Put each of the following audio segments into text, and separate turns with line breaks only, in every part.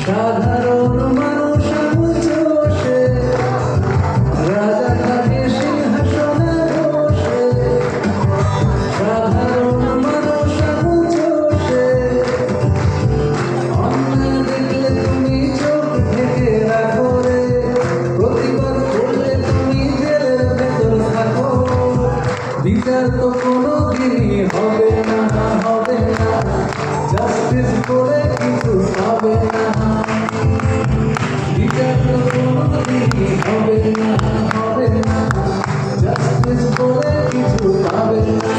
সাধারণ মানুষ বসে রাজা থাকে সিংহাসনে বসে সাধারণ মানুষ বসে অন্যায় দেখলে তুমি চোখ থেকে রাখো রে প্রতিবাদ করলে তুমি জেলের ভেতর থাকো বিচার তো কোনো দিনই হবে না জাস্টিস করে কিছু পাবে না বিচার তো কোনো দিনই হবে না জাস্টিস করে কিছু পাবে না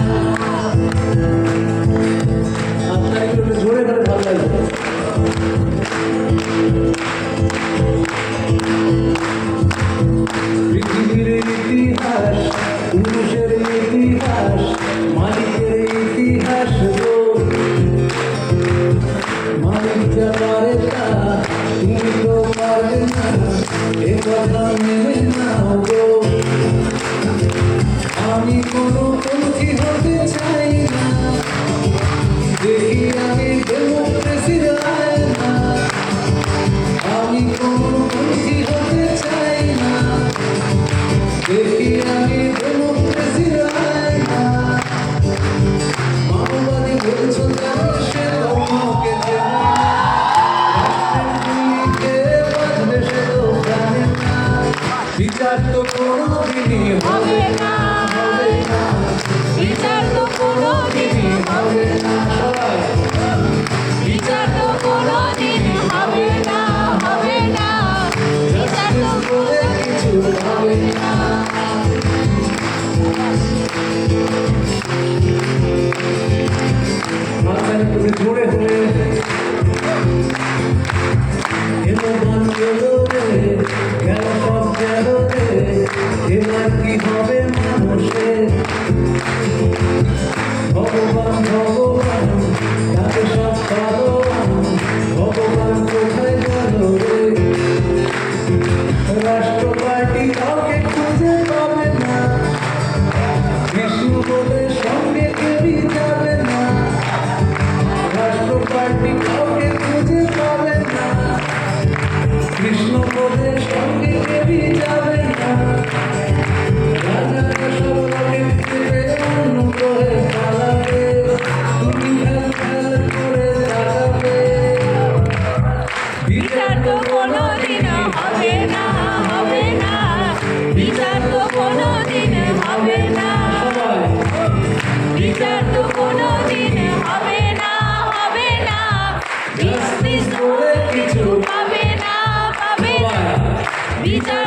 আপনারা একটু জোরে করে ভালো লাগবে পৃথিবীর ইতিহাস পুরুষের ইতিহাস মালিকের ইতিহাস মালিক যা পারে তা তুমি তো পারবে না এ কথা মেনে নাও গো আমি কোনো পন্থী হতে চাই না দেখি আমি ডেমোক্রেসির আয়না আমি কোনো পন্থী হতে চাই না দেখি আমি ডেমোক্রেসির আয়না মাওবাদী বলছো জানো সে তোমাকে বাঁধবে সে তো জানে না বিচার তো কোনো দিনই হবে না
বিচার তো কোনো দিন হবে না বিচার তো কোনো দিন হবে না বিচার তো
বলে কিছু হবে না মাথায় করে জোরে হলে এলো গান গেলো রে গেল সব গেল রে এবার কি হবে মানুষের ভগবান তাকে সব পালোয়ান ভগবান কোথায় গেল রে রাষ্ট্র পার্টি কাউকে খুঁজে পাবে না বিষ্ণু বলে সঙ্গে কেউই যাবে না রাষ্ট্র পার্টি কাউকে খুঁজে পাবে না কৃষ্ণ বলে সঙ্গে কেউই যাবে না রাজারা সব রকেট দেবে অন্য করে পালাবে তুমি খেল করে দাঁড়াবে
বিচার তো কোনো দিন হবে না বিচার তো কোনো দিন হবে না বিচার তো কোনো দিন হবে না জাস্টিস করে কিছু পাবে না বিচার